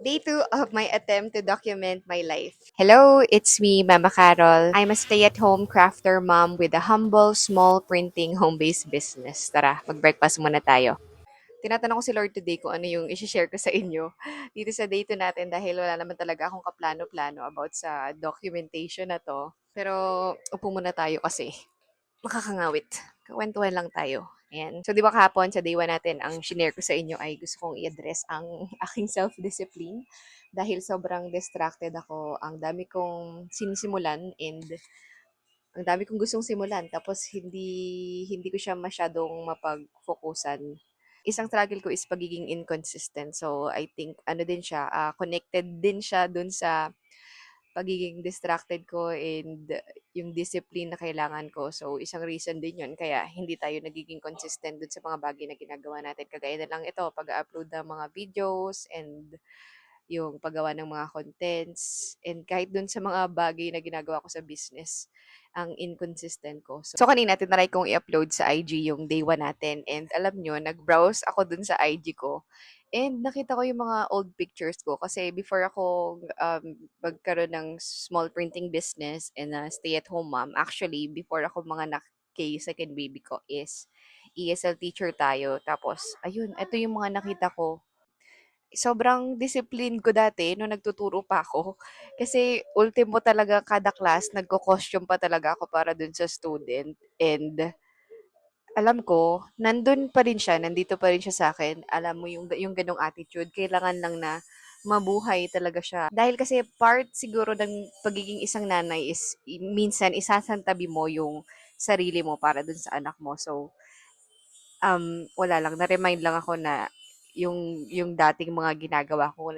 Day 2 of my attempt to document my life. Hello, it's me, Mama Carol. I'm a stay-at-home crafter mom with a humble, small printing home-based business. Tara, mag-breakfast muna tayo. Tinatanong ko si Lord today kung ano yung isi-share ko sa inyo dito sa day 2 natin dahil wala naman talaga akong kaplano-plano about sa documentation na to. Pero upo muna tayo kasi makakangawit. Kwentuhan lang tayo. Ayan. So, di ba kahapon sa day 1 natin, ang shinare ko sa inyo ay gusto kong i-address ang aking self-discipline dahil sobrang distracted ako. Ang dami kong sinisimulan and ang dami kong gustong simulan tapos hindi ko siya masyadong mapag-focusan. Isang struggle ko is pagiging inconsistent. So, I think ano din siya, connected din siya dun sa pagiging distracted ko and yung discipline na kailangan ko. So, isang reason din yun. Kaya hindi tayo nagiging consistent dun sa mga bagay na ginagawa natin. Kagaya na lang ito, pag-upload ng mga videos and yung paggawa ng mga contents and kahit dun sa mga bagay na ginagawa ko sa business, ang inconsistent ko. So kanina tinry kong i-upload sa IG yung day 1 natin and alam nyo, nag-browse ako dun sa IG ko and nakita ko yung mga old pictures ko kasi before ako magkaroon ng small printing business and a stay-at-home mom, actually, before ako mga kay second baby ko is ESL teacher tayo. Tapos, ayun, ito yung mga nakita ko sobrang discipline ko dati nung nagtuturo pa ako. Kasi ultimo talaga kada class, nagko-costume pa talaga ako para dun sa student. And alam ko, nandun pa rin siya, nandito pa rin siya sa akin. Alam mo yung ganong attitude, kailangan lang na mabuhay talaga siya. Dahil kasi part siguro ng pagiging isang nanay is minsan isasantabi mo yung sarili mo para dun sa anak mo. So, wala lang, na-remind lang ako na yung dating mga ginagawa ko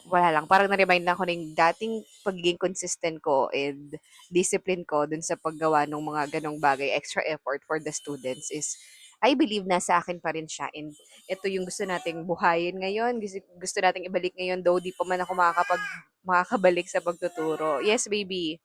wala lang, parang na-remind na ako ng dating pagiging consistent ko and discipline ko dun sa paggawa ng mga ganong bagay, extra effort for the students is I believe nasa akin pa rin siya and ito yung gusto nating buhayin ngayon, gusto nating ibalik ngayon though di pa man ako makakabalik sa pagtuturo. Yes, baby.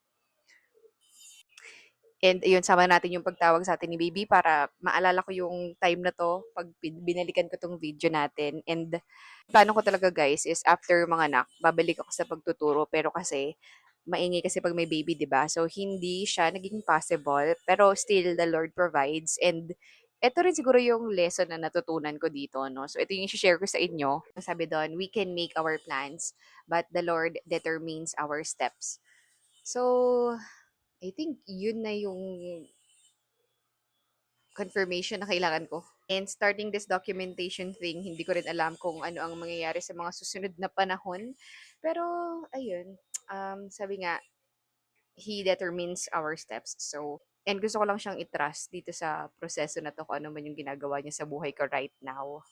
And ayun, sama natin yung pagtawag sa atin ni baby para maalala ko yung time na 'to 'pag binalikan ko 'tong video natin. And plano ko talaga guys is after manganak, babalik ako sa pagtuturo. Pero kasi maingay kasi 'pag may baby, 'di ba? So hindi siya naging possible, pero still the Lord provides. And eto rin siguro yung lesson na natutunan ko dito, 'no? So ito yung i-share ko sa inyo. Sabi do'n, "We can make our plans, but the Lord determines our steps." So I think yun na yung confirmation na kailangan ko. And starting this documentation thing, hindi ko rin alam kung ano ang mangyayari sa mga susunod na panahon. Pero, ayun, sabi nga, He determines our steps. So, and gusto ko lang siyang i-trust dito sa proseso na to kung ano man yung ginagawa niya sa buhay ko right now.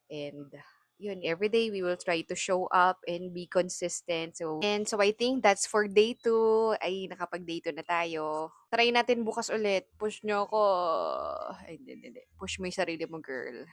And yun, every day we will try to show up and be consistent. So I think that's for day 2. Ay, nakapag-day 2 na tayo. Try natin bukas ulit. Push nyo ako. Ay, hindi. Push mo yung sarili mo, girl.